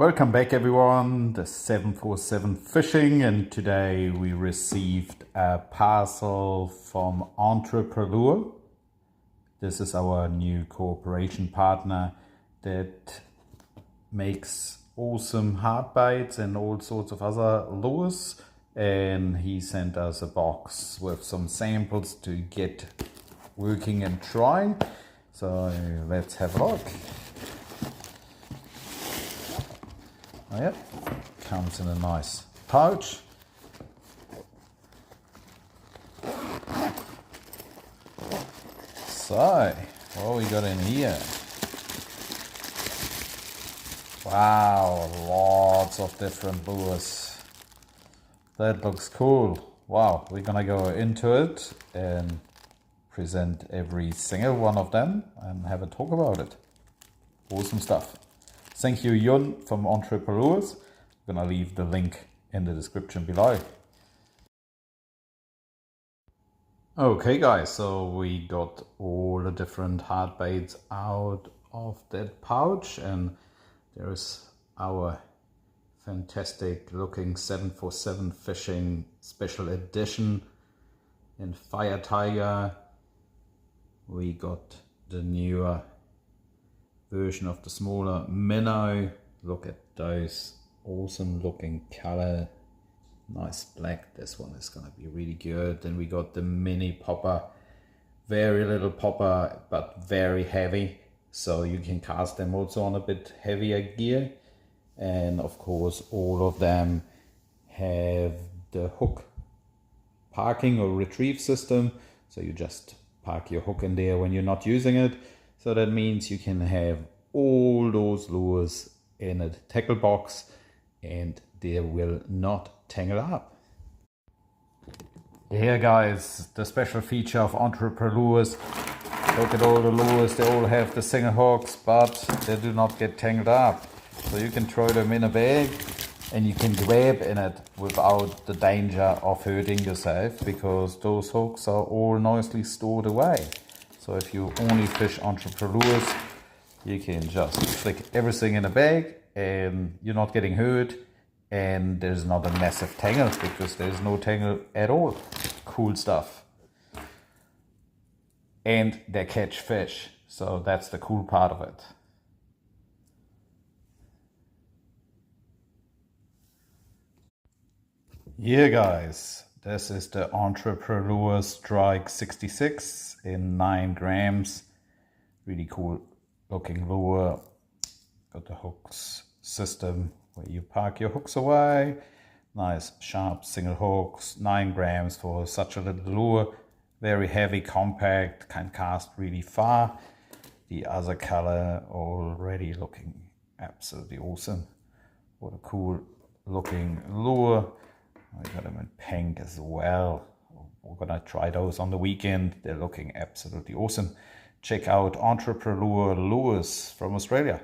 Welcome back everyone, the 747 Fishing, and today we received a parcel from Entreprelure. This is our new cooperation partner that makes awesome hardbaits and all sorts of other lures, and he sent us a box with some samples to get working and trying. So let's have a look. Oh, yep, comes in a nice pouch. So, what we got in here? Wow, lots of different lures. That looks cool. Wow, we're gonna go into it and present every single one of them and have a talk about it. Awesome stuff. Thank you, Yun from Entrepreneurs. I'm gonna leave the link in the description below. Okay guys, so we got all the different hard baits out of that pouch, and there's our fantastic looking 747 Fishing Special Edition in Fire Tiger. We got the newer version of the smaller Minnow. Look at those awesome looking color, nice black. This one is gonna be really good. Then we got the mini popper, very little popper but very heavy, so you can cast them also on a bit heavier gear. And of course all of them have the hook parking or retrieve system, so you just park your hook in there when you're not using it. So that means you can have all those lures in a tackle box and they will not tangle up. Here guys, the special feature of Entrepreneurs. Look at all the lures, they all have the single hooks, but they do not get tangled up. So you can throw them in a bag and you can grab in it without the danger of hurting yourself, because those hooks are all nicely stored away. So if you only fish Entrepreneurs, you can just flick everything in a bag and you're not getting hurt, and there's not a massive tangle because there's no tangle at all. Cool stuff. And they catch fish, so that's the cool part of it. Here guys, this is the Entrepreneur Strike 66 in 9 grams. Really cool looking lure. Got the hooks system where you park your hooks away. Nice sharp single hooks, 9 grams for such a little lure. Very heavy, compact, can cast really far. The other color already looking absolutely awesome. What a cool looking lure. I got them in pink as well. We're gonna try those on the weekend. They're looking absolutely awesome. Check out Entrepreneur Lures from Australia.